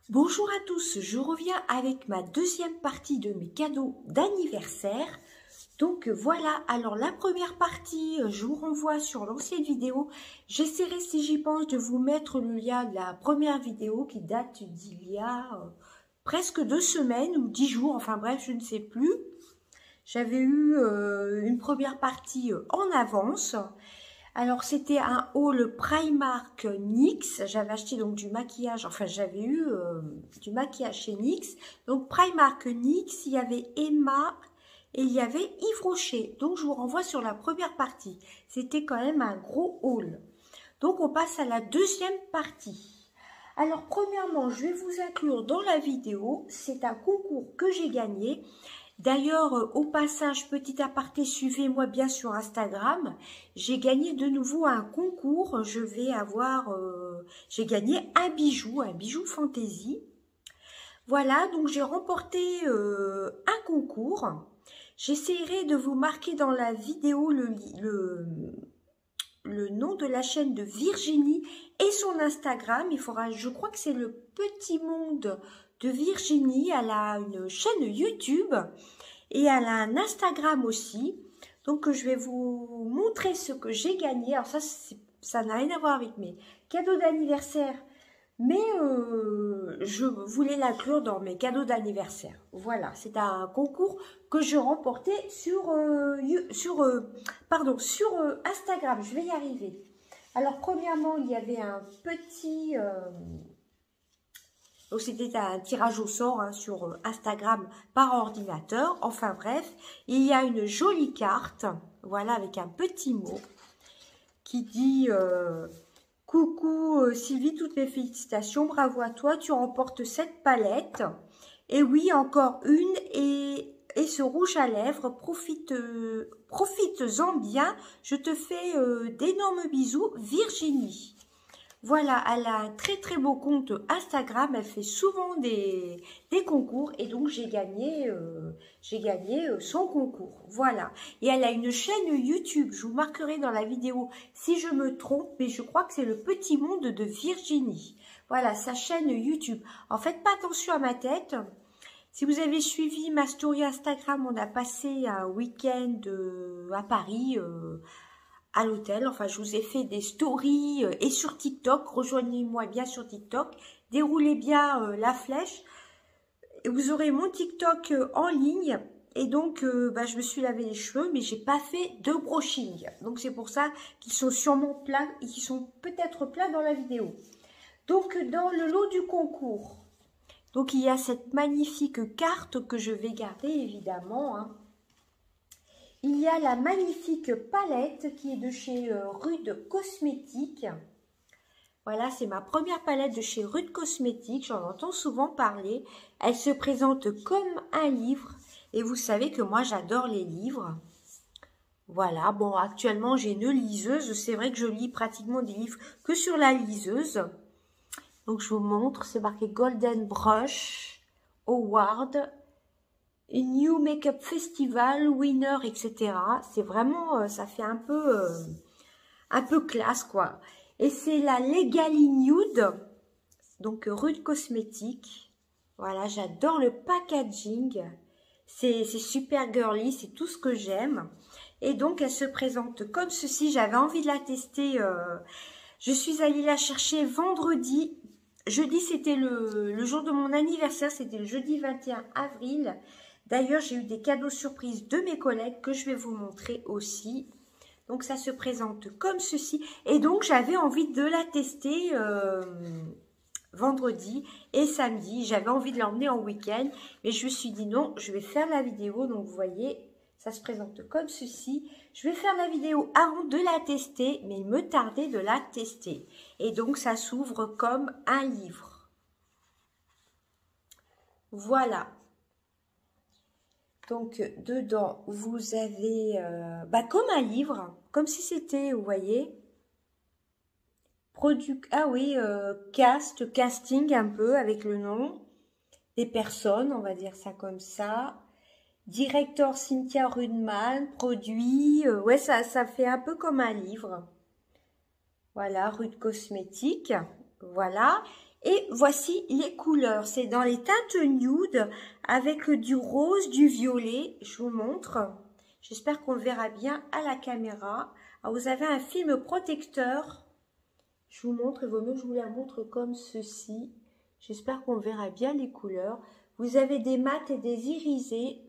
Bonjour à tous, je reviens avec ma deuxième partie de mes cadeaux d'anniversaire. Donc voilà, alors la première partie, je vous renvoie sur l'ancienne vidéo. J'essaierai, si j'y pense, de vous mettre le lien de la première vidéo qui date d'il y a presque 2 semaines ou 10 jours, enfin bref, je ne sais plus. J'avais eu une première partie en avance. Alors, c'était un haul Primark NYX. J'avais acheté donc du maquillage, enfin, j'avais eu du maquillage chez NYX. Donc, Primark NYX, il y avait Emma et il y avait Yves Rocher. Donc, je vous renvoie sur la première partie. C'était quand même un gros haul. Donc, on passe à la deuxième partie. Alors, premièrement, je vais vous inclure dans la vidéo. C'est un concours que j'ai gagné. D'ailleurs, au passage, petit aparté, suivez-moi bien sur Instagram. J'ai gagné de nouveau un concours. Je vais avoir, j'ai gagné un bijou fantaisie. Voilà, donc j'ai remporté un concours. J'essaierai de vous marquer dans la vidéo le nom de la chaîne de Virginie et son Instagram. Il faudra, je crois que c'est le Petit Monde de Virginie. Elle a une chaîne YouTube et elle a un Instagram aussi. Donc je vais vous montrer ce que j'ai gagné. Alors ça n'a rien à voir avec mes cadeaux d'anniversaire, mais je voulais l'inclure dans mes cadeaux d'anniversaire. Voilà, c'est un concours que je remportais sur Instagram. Je vais y arriver. Alors premièrement, il y avait un petit donc c'était un tirage au sort sur Instagram par ordinateur. Enfin bref, il y a une jolie carte, voilà, avec un petit mot qui dit coucou Sylvie, toutes mes félicitations, bravo à toi, tu remportes cette palette. Et oui, encore une et ce rouge à lèvres, profites-en bien, je te fais d'énormes bisous, Virginie. Voilà, elle a un très beau compte Instagram, elle fait souvent des concours et donc j'ai gagné son concours. Voilà, et elle a une chaîne YouTube, je vous marquerai dans la vidéo si je me trompe, mais je crois que c'est le Petit Monde de Virginie. Voilà, sa chaîne YouTube. En fait, pas attention à ma tête. Si vous avez suivi ma story Instagram, on a passé un week-end à Paris, à l'hôtel. Enfin, je vous ai fait des stories et sur TikTok. Rejoignez-moi bien sur TikTok. Déroulez bien la flèche. Et vous aurez mon TikTok en ligne. Et donc, je me suis lavé les cheveux, mais j'ai pas fait de brushing. Donc, c'est pour ça qu'ils sont sûrement plats et qu'ils sont peut-être plats dans la vidéo. Donc, dans le lot du concours, donc il y a cette magnifique carte que je vais garder évidemment. Il y a la magnifique palette qui est de chez Rude Cosmétiques. Voilà, c'est ma première palette de chez Rude Cosmétiques. J'en entends souvent parler. Elle se présente comme un livre. Et vous savez que moi, j'adore les livres. Voilà, bon, actuellement, j'ai une liseuse. C'est vrai que je lis pratiquement des livres que sur la liseuse. Donc, je vous montre. C'est marqué Golden Brush Award. New Makeup Festival, Winner, etc. C'est vraiment, ça fait un peu classe, quoi. Et c'est la Legally Nude, donc Rude Cosmétiques. Voilà, j'adore le packaging. C'est super girly, c'est tout ce que j'aime. Et donc, elle se présente comme ceci. J'avais envie de la tester. Je suis allée la chercher vendredi. Jeudi, c'était le jour de mon anniversaire. C'était le jeudi 21 avril. D'ailleurs, j'ai eu des cadeaux surprises de mes collègues que je vais vous montrer aussi. Donc, ça se présente comme ceci. Et donc, j'avais envie de la tester vendredi et samedi. J'avais envie de l'emmener en week-end. Mais je me suis dit non, je vais faire la vidéo. Donc, vous voyez, ça se présente comme ceci. Je vais faire la vidéo avant de la tester, mais il me tardait de la tester. Et donc, ça s'ouvre comme un livre. Voilà. Donc, dedans, vous avez, comme un livre, comme si c'était, vous voyez, casting un peu avec le nom des personnes, on va dire ça comme ça. Directeur Cynthia Rudman, produit, ouais, ça fait un peu comme un livre. Voilà, Rude Cosmétiques, voilà. Et voici les couleurs. C'est dans les teintes nude avec du rose, du violet. Je vous montre. J'espère qu'on le verra bien à la caméra. Alors, vous avez un film protecteur. Je vous montre, il vaut mieux que je vous la montre comme ceci. J'espère qu'on verra bien les couleurs. Vous avez des mats et des irisés.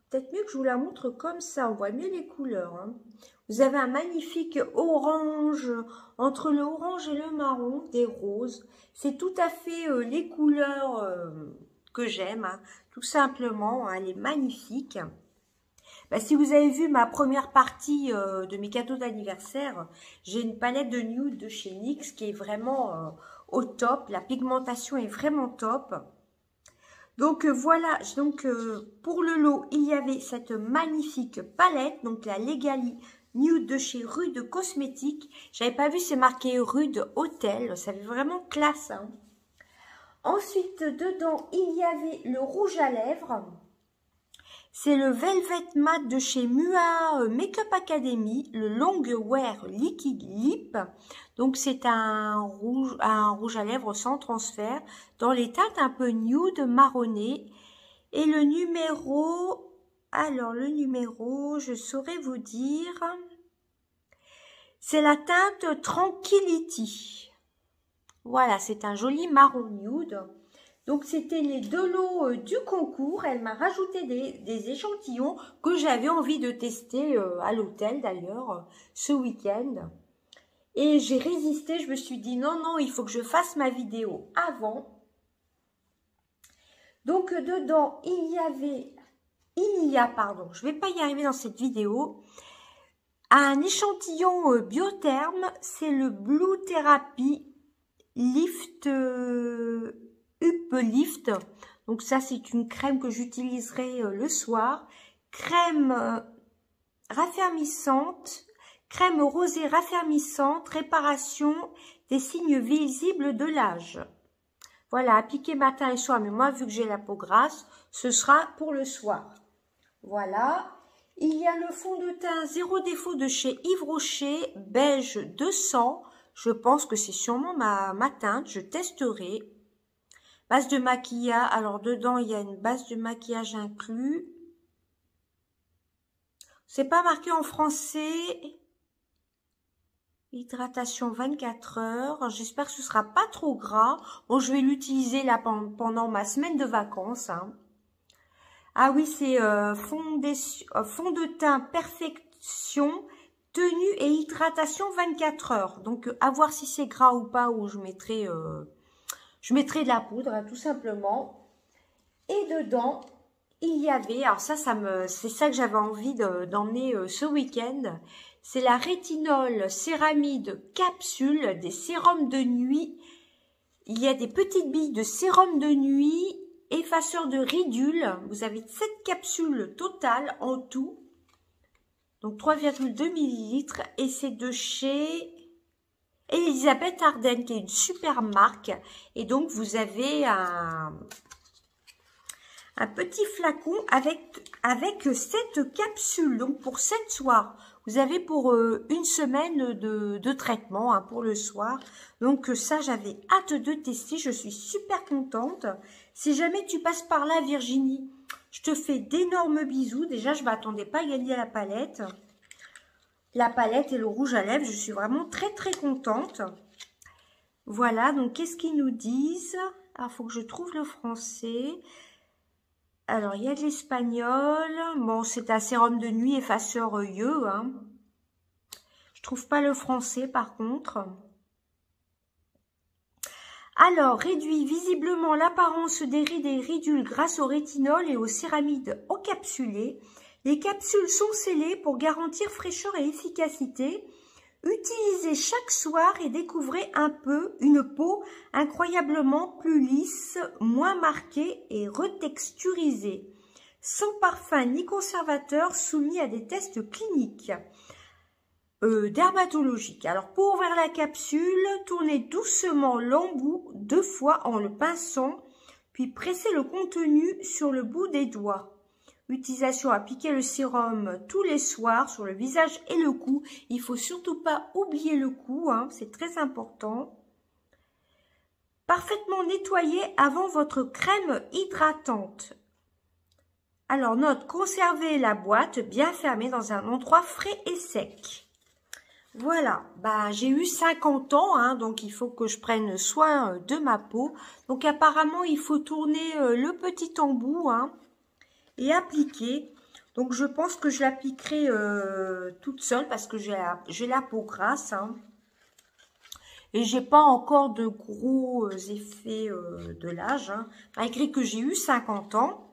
Peut-être mieux que je vous la montre comme ça, on voit mieux les couleurs. Hein. Vous avez un magnifique orange, entre le orange et le marron, des roses. C'est tout à fait les couleurs que j'aime, hein. Tout simplement, hein, elle est magnifique. Bah, si vous avez vu ma première partie de mes cadeaux d'anniversaire, j'ai une palette de nude de chez NYX qui est vraiment au top. La pigmentation est vraiment top. Donc voilà, pour le lot, il y avait cette magnifique palette, donc la Legally Nude de chez Rude Cosmétiques. J'avais pas vu, c'est marqué Rude Hotel, ça fait vraiment classe. Hein. Ensuite, dedans, il y avait le rouge à lèvres. C'est le Velvet Matte de chez Mua Makeup Academy, le Long Wear Liquid Lip. Donc c'est un rouge à lèvres sans transfert, dans les teintes un peu nude marronné. Et le numéro, je saurais vous dire, c'est la teinte Tranquility. Voilà, c'est un joli marron nude. Donc, c'était les deux lots du concours. Elle m'a rajouté des échantillons que j'avais envie de tester à l'hôtel d'ailleurs ce week-end. Et j'ai résisté, je me suis dit non, il faut que je fasse ma vidéo avant. Donc, dedans, il y a, je vais pas y arriver dans cette vidéo, un échantillon Biotherme, c'est le Blue Therapy Lift Uplift. Donc ça, c'est une crème que j'utiliserai le soir. Crème raffermissante, crème rosée raffermissante, réparation des signes visibles de l'âge. Voilà, appliquer matin et soir. Mais moi, vu que j'ai la peau grasse, ce sera pour le soir. Voilà. Il y a le fond de teint Zéro Défaut de chez Yves Rocher, beige 200. Je pense que c'est sûrement ma teinte. Je testerai. Base de maquillage. Alors, dedans, il y a une base de maquillage inclus. C'est pas marqué en français. Hydratation 24 heures. J'espère que ce sera pas trop gras. Bon, je vais l'utiliser là pendant ma semaine de vacances. Hein. Ah oui, c'est fond de teint perfection, tenue et hydratation 24 heures. Donc, à voir si c'est gras ou pas, ou je mettrai de la poudre, hein, tout simplement. Et dedans, il y avait, alors ça c'est ça que j'avais envie d'emmener ce week-end. C'est la rétinol céramide capsule des sérums de nuit. Il y a des petites billes de sérum de nuit, effaceur de ridules. Vous avez 7 capsules totales en tout. Donc 3,2 ml. Et c'est de chez Elisabeth Arden, qui est une super marque. Et donc vous avez un petit flacon avec 7 capsules. Donc pour 7 soirs. Vous avez pour une semaine de traitement hein, pour le soir. Donc ça, j'avais hâte de tester. Je suis super contente. Si jamais tu passes par là, Virginie, je te fais d'énormes bisous. Déjà, je ne m'attendais pas à gagner la palette. La palette et le rouge à lèvres, je suis vraiment très très contente. Voilà, donc qu'est-ce qu'ils nous disent? Alors, il faut que je trouve le français. Alors, il y a de l'espagnol. Bon, c'est un sérum de nuit effaceur yeux. Hein. Je trouve pas le français, par contre. Alors, réduit visiblement l'apparence des rides et ridules grâce au rétinol et aux céramides encapsulées. Les capsules sont scellées pour garantir fraîcheur et efficacité. Utilisez chaque soir et découvrez un peu une peau incroyablement plus lisse, moins marquée et retexturisée, sans parfum ni conservateur, soumis à des tests cliniques dermatologiques. Alors pour ouvrir la capsule, tournez doucement l'embout 2 fois en le pinçant, puis pressez le contenu sur le bout des doigts. Utilisation, appliquer le sérum tous les soirs sur le visage et le cou. Il faut surtout pas oublier le cou, hein, c'est très important. Parfaitement nettoyé avant votre crème hydratante. Alors, note, conservez la boîte bien fermée dans un endroit frais et sec. Voilà, bah, j'ai eu 50 ans, hein, donc il faut que je prenne soin de ma peau. Donc apparemment, il faut tourner le petit embout, hein, et appliquer. Donc je pense que je l'appliquerai toute seule parce que j'ai la peau grasse, hein. Et j'ai pas encore de gros effets de l'âge, hein, malgré que j'ai eu 50 ans.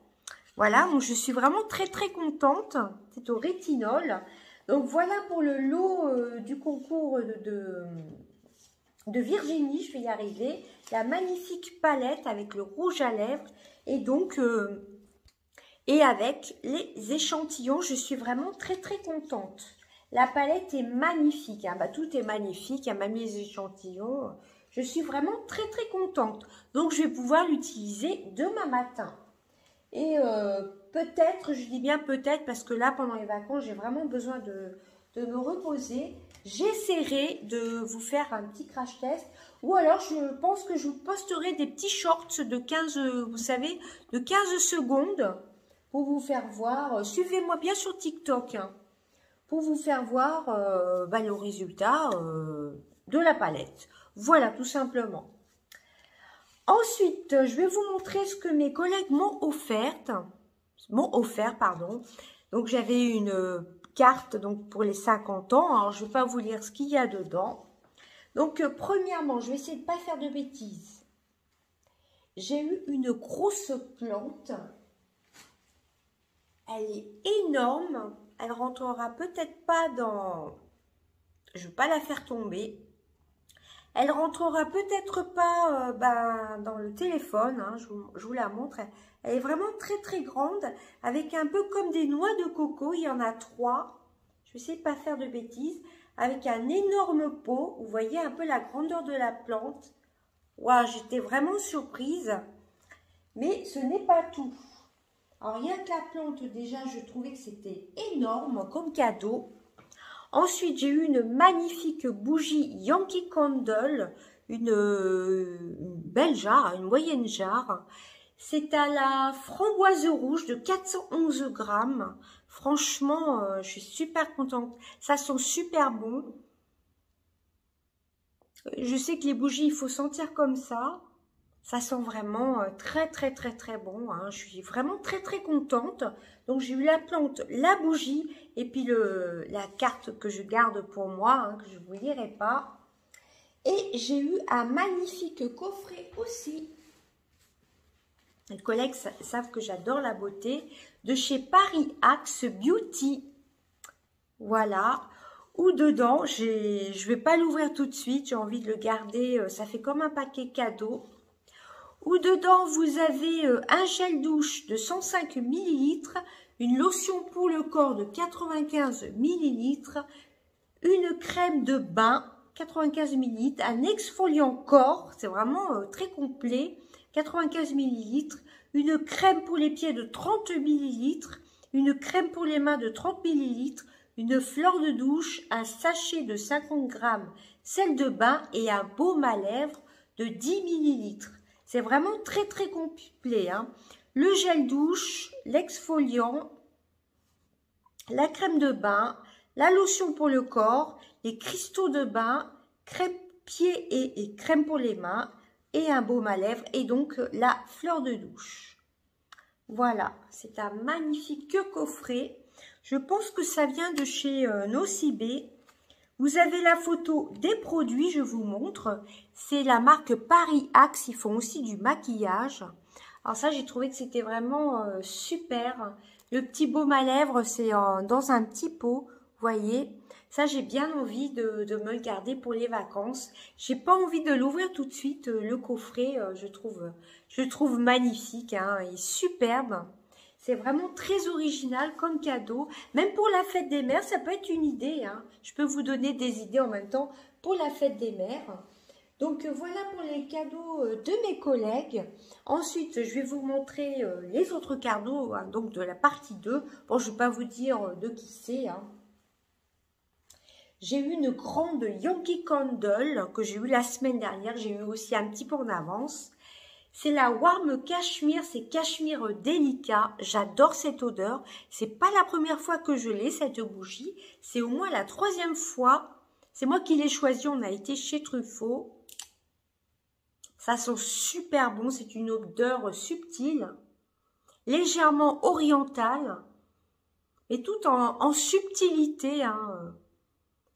Voilà, donc je suis vraiment très très contente. C'est au rétinol. Donc voilà pour le lot du concours de Virginie, je vais y arriver. La magnifique palette avec le rouge à lèvres et donc et avec les échantillons, je suis vraiment très très contente. La palette est magnifique, hein. Bah, tout est magnifique, elle m'a mis les échantillons. Je suis vraiment très très contente. Donc je vais pouvoir l'utiliser demain matin. Et peut-être, je dis bien peut-être, parce que là, pendant les vacances, j'ai vraiment besoin de me reposer. J'essaierai de vous faire un petit crash test. Ou alors, je pense que je vous posterai des petits shorts de 15, vous savez, de 15 secondes pour vous faire voir. Suivez-moi bien sur TikTok, hein, pour vous faire voir bah, le résultat de la palette. Voilà, tout simplement. Ensuite, je vais vous montrer ce que mes collègues m'ont offert. Pardon. Donc, j'avais une carte donc pour les 50 ans. Alors, je ne vais pas vous lire ce qu'il y a dedans. Donc, premièrement, je vais essayer de ne pas faire de bêtises. J'ai eu une grosse plante. Elle est énorme. Elle rentrera peut-être pas dans... Je ne vais pas la faire tomber. Elle rentrera peut-être pas dans le téléphone, hein, je vous la montre. Elle est vraiment très très grande, avec un peu comme des noix de coco. Il y en a 3. Je vais essayer de ne pas faire de bêtises. Avec un énorme pot. Vous voyez un peu la grandeur de la plante. Waouh, j'étais vraiment surprise. Mais ce n'est pas tout. Alors rien que la plante, déjà, je trouvais que c'était énorme comme cadeau. Ensuite, j'ai eu une magnifique bougie Yankee Candle, une belle jarre, une moyenne jarre. C'est à la framboise rouge de 411 grammes. Franchement, je suis super contente. Ça sent super bon. Je sais que les bougies, il faut sentir comme ça. Ça sent vraiment très très très très bon, hein. Je suis vraiment très très contente. Donc j'ai eu la plante, la bougie et puis la carte que je garde pour moi, hein, que je ne vous lirai pas. Et j'ai eu un magnifique coffret aussi. Les collègues savent que j'adore la beauté. De chez Paris Axe Beauty. Voilà. Où dedans, je ne vais pas l'ouvrir tout de suite. J'ai envie de le garder. Ça fait comme un paquet cadeau. Où dedans, vous avez un gel douche de 105 ml, une lotion pour le corps de 95 ml, une crème de bain 95 ml, un exfoliant corps, c'est vraiment très complet, 95 ml, une crème pour les pieds de 30 ml, une crème pour les mains de 30 ml, une fleur de douche, un sachet de 50 g, sel de bain et un baume à lèvres de 10 ml. C'est vraiment très très complet, hein. Le gel douche, l'exfoliant, la crème de bain, la lotion pour le corps, les cristaux de bain, crème pied et crème pour les mains et un baume à lèvres et donc la fleur de douche. Voilà, c'est un magnifique coffret. Je pense que ça vient de chez Nocibé. Vous avez la photo des produits, je vous montre. C'est la marque Paris Axe, ils font aussi du maquillage. Alors ça, j'ai trouvé que c'était vraiment super. Le petit baume à lèvres, c'est dans un petit pot, vous voyez. Ça, j'ai bien envie de me le garder pour les vacances. J'ai pas envie de l'ouvrir tout de suite, le coffret, je le trouve magnifique, hein, il est superbe. C'est vraiment très original comme cadeau. Même pour la fête des mères, ça peut être une idée, hein. Je peux vous donner des idées en même temps pour la fête des mères. Donc voilà pour les cadeaux de mes collègues. Ensuite, je vais vous montrer les autres cadeaux, hein, donc de la partie 2. Bon, je ne vais pas vous dire de qui c'est, hein. J'ai eu une grande Yankee Candle que j'ai eu la semaine dernière. J'ai eu aussi un petit peu en avance. C'est la Warm Cashmere, c'est cachemire délicat. J'adore cette odeur. C'est pas la première fois que je l'ai, cette bougie. C'est au moins la 3e fois. C'est moi qui l'ai choisi. On a été chez Truffaut. Ça sent super bon. C'est une odeur subtile, légèrement orientale, et tout en subtilité, hein.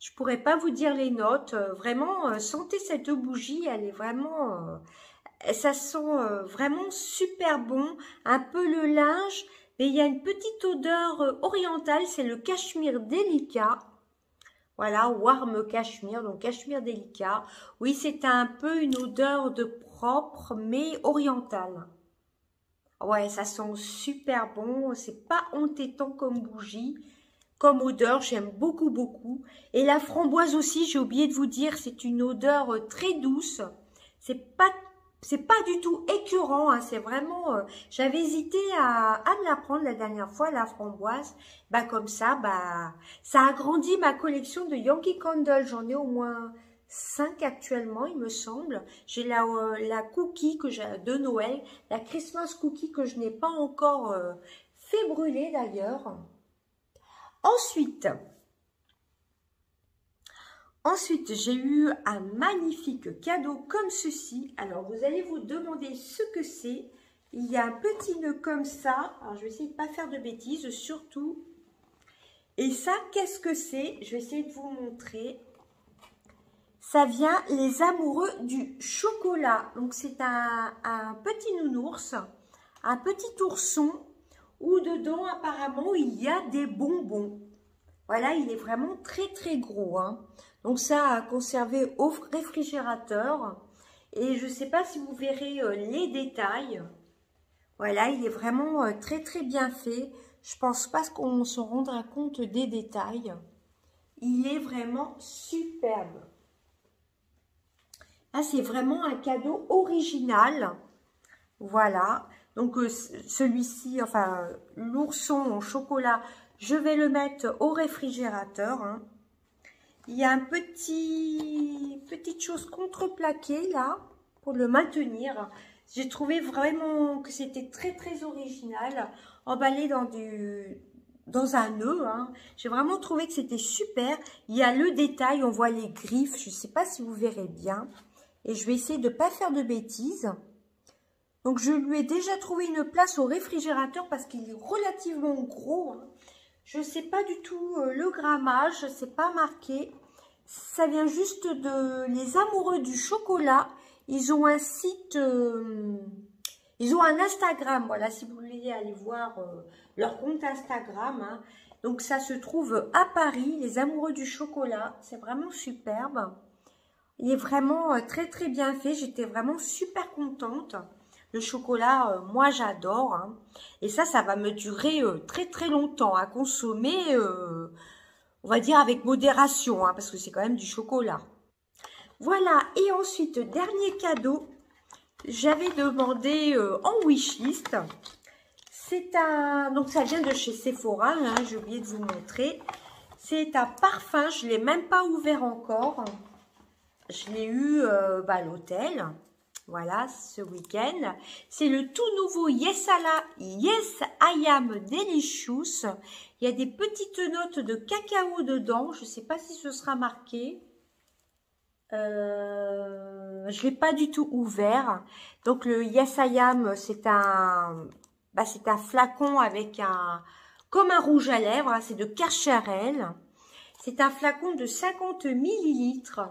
Je pourrais pas vous dire les notes. Vraiment, sentez cette bougie. Elle est vraiment... ça sent vraiment super bon. Un peu le linge. Mais il y a une petite odeur orientale. C'est le cachemire délicat. Voilà, Warm Cashmere, donc cachemire délicat. Oui, c'est un peu une odeur de propre, mais orientale. Ouais, ça sent super bon. C'est pas entêtant comme bougie, comme odeur. J'aime beaucoup, beaucoup. Et la framboise aussi, j'ai oublié de vous dire, c'est une odeur très douce. C'est pas du tout écœurant, hein, c'est vraiment... j'avais hésité à me la prendre la dernière fois, la framboise. Bah comme ça, ça agrandit ma collection de Yankee Candle. J'en ai au moins 5 actuellement, il me semble. J'ai la cookie que j'ai de Noël, la Christmas cookie que je n'ai pas encore fait brûler d'ailleurs. Ensuite, j'ai eu un magnifique cadeau comme ceci. Alors, vous allez vous demander ce que c'est. Il y a un petit nœud comme ça. Alors, je vais essayer de ne pas faire de bêtises, surtout. Et ça, qu'est-ce que c'est? Je vais essayer de vous montrer. Ça vient les amoureux du chocolat. Donc, c'est un petit nounours, un petit ourson, où dedans, apparemment, il y a des bonbons. Voilà, il est vraiment très, très gros, hein. Donc ça à conserver au réfrigérateur. Et je ne sais pas si vous verrez les détails. Voilà, il est vraiment très très bien fait. Je pense pas qu'on se rendra compte des détails. Il est vraiment superbe. Là, c'est vraiment un cadeau original. Voilà. Donc celui-ci, enfin l'ourson en chocolat, je vais le mettre au réfrigérateur, hein. Il y a un petite chose contreplaquée là pour le maintenir. J'ai trouvé vraiment que c'était très très original, emballé dans un nœud, hein. J'ai vraiment trouvé que c'était super. Il y a le détail, on voit les griffes. Je ne sais pas si vous verrez bien. Et je vais essayer de ne pas faire de bêtises. Donc je lui ai déjà trouvé une place au réfrigérateur parce qu'il est relativement gros, hein. Je ne sais pas du tout le grammage, c'est pas marqué. Ça vient juste de les amoureux du chocolat. Ils ont un site, ils ont un Instagram. Voilà, si vous voulez aller voir leur compte Instagram, hein. Donc ça se trouve à Paris, les amoureux du chocolat. C'est vraiment superbe. Il est vraiment très très bien fait. J'étais vraiment super contente. Le chocolat, moi j'adore, hein. Et ça va me durer très très longtemps à consommer, on va dire avec modération, hein, parce que c'est quand même du chocolat. Voilà, et ensuite, dernier cadeau, j'avais demandé en wishlist. C'est donc ça vient de chez Sephora, hein, j'ai oublié de vous montrer. C'est un parfum, je ne l'ai même pas ouvert encore. Je l'ai eu à l'hôtel. Voilà, ce week-end. C'est le tout nouveau Yes I Am Delicious. Il y a des petites notes de cacao dedans. Je ne sais pas si ce sera marqué. Je ne l'ai pas du tout ouvert. Donc, le Yes I Am, c'est un flacon avec comme un rouge à lèvres. C'est de Cacharel. C'est un flacon de 50 millilitres.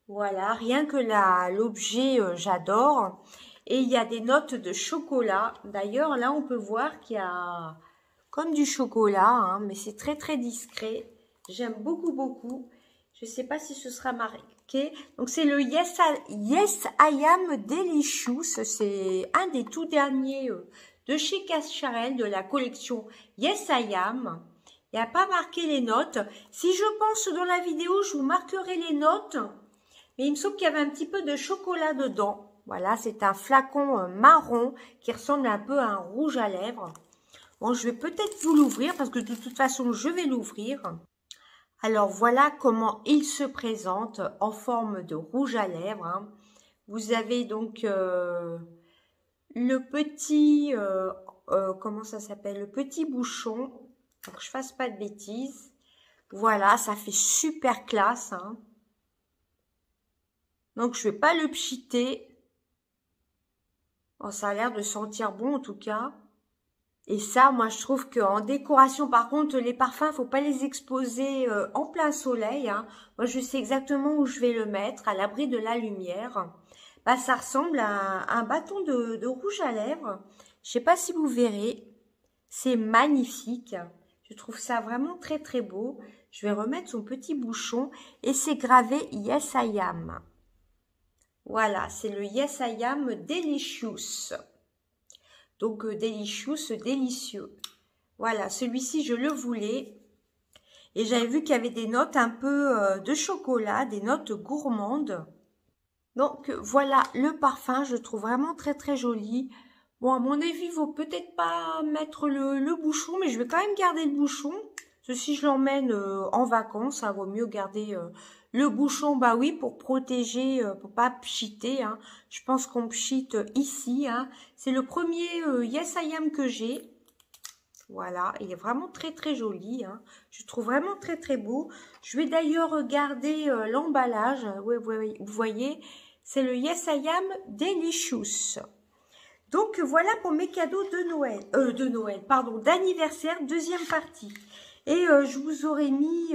Voilà, rien que l'objet, j'adore. Et il y a des notes de chocolat. D'ailleurs, là, on peut voir qu'il y a comme du chocolat, hein, mais c'est très, très discret. J'aime beaucoup, beaucoup. Je ne sais pas si ce sera marqué. Donc, c'est le Yes I Am Delicious. C'est un des tout derniers de chez Cacharel, de la collection Yes I Am. Il n'y a pas marqué les notes. Si je pense dans la vidéo, je vous marquerai les notes. Mais il me semble qu'il y avait un petit peu de chocolat dedans. Voilà, c'est un flacon marron qui ressemble un peu à un rouge à lèvres. Bon, je vais peut-être vous l'ouvrir parce que de toute façon, je vais l'ouvrir. Alors voilà comment il se présente en forme de rouge à lèvres. Hein. Vous avez donc le petit, comment ça s'appelle, le petit bouchon, pour que je fasse pas de bêtises. Voilà, ça fait super classe. Hein. Donc je vais pas le pchiter. Bon, ça a l'air de sentir bon en tout cas. Et ça, moi, je trouve qu'en décoration, par contre, les parfums, faut pas les exposer en plein soleil. Hein. Moi, je sais exactement où je vais le mettre, à l'abri de la lumière. Bah, ça ressemble à un bâton de rouge à lèvres. Je sais pas si vous verrez. C'est magnifique. Je trouve ça vraiment très, très beau. Je vais remettre son petit bouchon et c'est gravé Yes I Am. Voilà, c'est le Yes I Am Delicious. Donc, delicious, délicieux. Voilà, celui-ci, je le voulais. Et j'avais vu qu'il y avait des notes un peu de chocolat, des notes gourmandes. Donc, voilà le parfum. Je le trouve vraiment très, très joli. Bon, à mon avis, il vaut peut-être pas mettre le bouchon, mais je vais quand même garder le bouchon. Si je l'emmène en vacances, ça vaut mieux garder le bouchon, bah oui, pour protéger, pour pas pchiter. Hein. Je pense qu'on pchite ici. Hein. C'est le premier Yes I Am que j'ai. Voilà, il est vraiment très très joli. Hein. Je trouve vraiment très très beau. Je vais d'ailleurs garder l'emballage. Ouais, vous voyez, c'est le Yes I Am Delicious. Donc voilà pour mes cadeaux de Noël, pardon, d'anniversaire, deuxième partie. Et je vous aurais mis,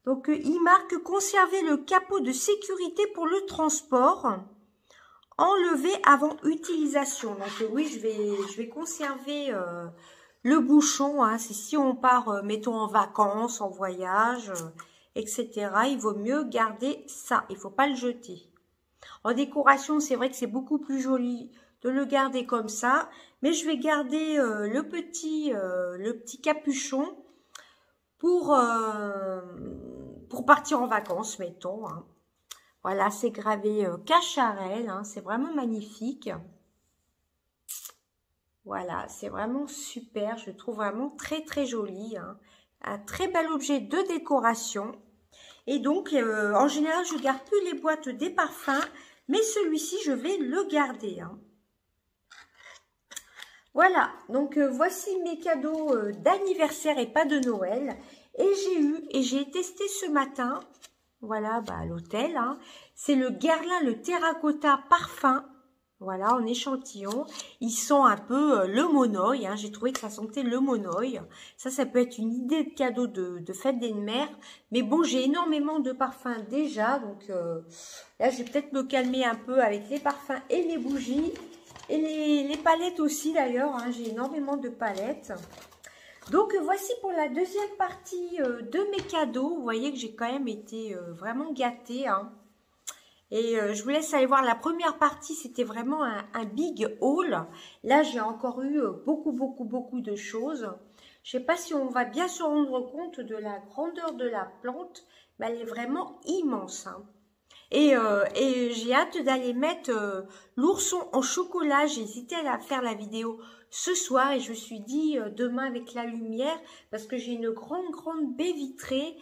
donc il marque conserver le capot de sécurité pour le transport, enlever avant utilisation. Donc oui, je vais conserver le bouchon. Hein, c'est si on part, mettons en vacances, en voyage, etc. Il vaut mieux garder ça. Il faut pas le jeter. En décoration, c'est vrai que c'est beaucoup plus joli de le garder comme ça. Mais je vais garder le petit capuchon pour partir en vacances, mettons. Hein. Voilà, c'est gravé Cacharel. Hein, c'est vraiment magnifique. Voilà, c'est vraiment super. Je le trouve vraiment très, très joli. Hein. Un très bel objet de décoration. Et donc, en général, je garde plus les boîtes des parfums. Mais celui-ci, je vais le garder. Hein. Voilà, donc voici mes cadeaux d'anniversaire et pas de Noël. Et j'ai testé ce matin, voilà, bah, à l'hôtel. Hein. C'est le Guerlain, le terracotta parfum. Voilà, en échantillon. Ils sont un peu le monoï. Hein. J'ai trouvé que ça sentait le monoï. Ça peut être une idée de cadeau de fête des mères. Mais bon, j'ai énormément de parfums déjà. Donc là, je vais peut-être me calmer un peu avec les parfums et les bougies. Et les palettes aussi d'ailleurs, hein, j'ai énormément de palettes. Donc voici pour la deuxième partie de mes cadeaux. Vous voyez que j'ai quand même été vraiment gâtée. Hein. Et je vous laisse aller voir la première partie, c'était vraiment un big haul. Là j'ai encore eu beaucoup de choses. Je ne sais pas si on va bien se rendre compte de la grandeur de la plante, mais elle est vraiment immense. Hein. Et j'ai hâte d'aller mettre l'ourson en chocolat. J'ai hésité à faire la vidéo ce soir et je me suis dit demain avec la lumière parce que j'ai une grande baie vitrée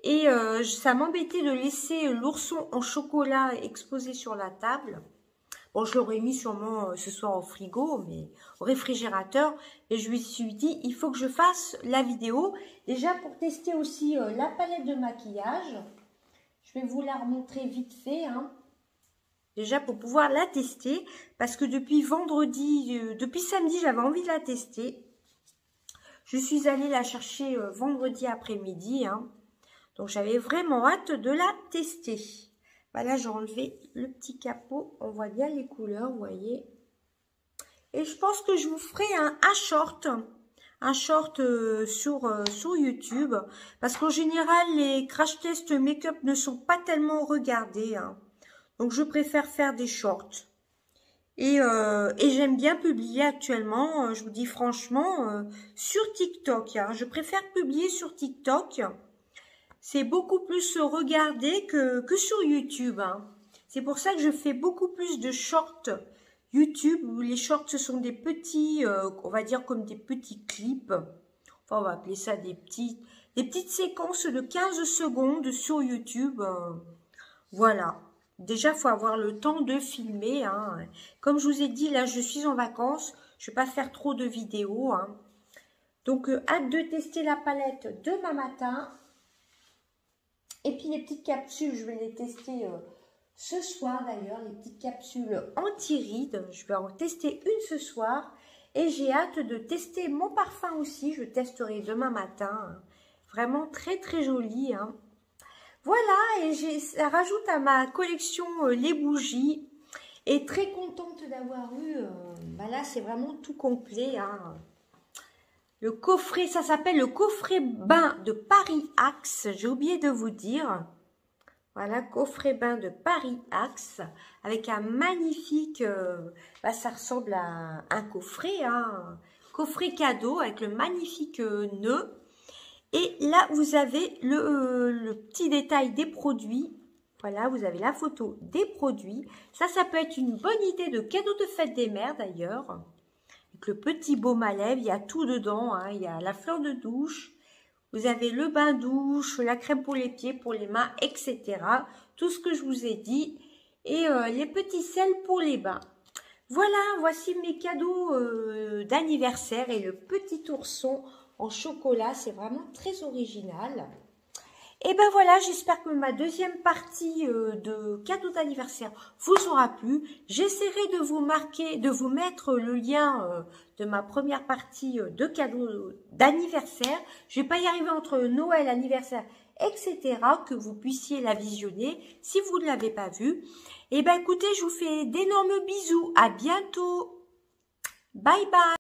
et ça m'embêtait de laisser l'ourson en chocolat exposé sur la table. Bon, je l'aurais mis sûrement ce soir au frigo, mais au réfrigérateur. Et je me suis dit, il faut que je fasse la vidéo. Déjà pour tester aussi la palette de maquillage. Je vais vous la remontrer vite fait, hein. Déjà pour pouvoir la tester, parce que depuis samedi, j'avais envie de la tester. Je suis allée la chercher vendredi après-midi, hein. Donc j'avais vraiment hâte de la tester. Bah là j'ai enlevé le petit capot, on voit bien les couleurs, vous voyez. Et je pense que je vous ferai un short. Un short sur YouTube. Parce qu'en général, les crash tests make-up ne sont pas tellement regardés. Hein. Donc, je préfère faire des shorts. Et j'aime bien publier actuellement, je vous dis franchement, sur TikTok. Hein. Je préfère publier sur TikTok. C'est beaucoup plus regardé que sur YouTube. Hein. C'est pour ça que je fais beaucoup plus de shorts YouTube, où les shorts, ce sont des petits, on va dire comme des petits clips. Enfin, on va appeler ça des petits des petites séquences de 15 secondes sur YouTube. Voilà. Déjà, il faut avoir le temps de filmer. Hein. Comme je vous ai dit, là, je suis en vacances. Je ne vais pas faire trop de vidéos. Hein. Donc, hâte de tester la palette demain matin. Et puis, les petites capsules, je vais les tester ce soir d'ailleurs. Les petites capsules anti-rides. Je vais en tester une ce soir. Et j'ai hâte de tester mon parfum aussi. Je testerai demain matin. Vraiment très, très joli. Hein. Voilà, et ça rajoute à ma collection les bougies. Et très contente d'avoir eu, bah là c'est vraiment tout complet. Hein. Le coffret, ça s'appelle le coffret bain de Paris Axe. J'ai oublié de vous dire. Voilà, coffret bain de Paris Axe. Avec un magnifique, bah ça ressemble à un coffret. Hein. Coffret cadeau avec le magnifique nœud. Et là, vous avez le petit détail des produits. Voilà, vous avez la photo des produits. Ça peut être une bonne idée de cadeau de fête des mères d'ailleurs. Avec le petit baume à lèvres, il y a tout dedans. Hein. Il y a la fleur de douche. Vous avez le bain douche, la crème pour les pieds, pour les mains, etc. Tout ce que je vous ai dit. Et les petits sels pour les bains. Voilà, voici mes cadeaux d'anniversaire et le petit ourson en chocolat, c'est vraiment très original. Et ben voilà, j'espère que ma deuxième partie de cadeaux d'anniversaire vous aura plu. J'essaierai de vous mettre le lien de ma première partie de cadeaux d'anniversaire. Je vais pas y arriver entre Noël, anniversaire, etc. Que vous puissiez la visionner si vous ne l'avez pas vue. Et ben écoutez, je vous fais d'énormes bisous. À bientôt. Bye bye.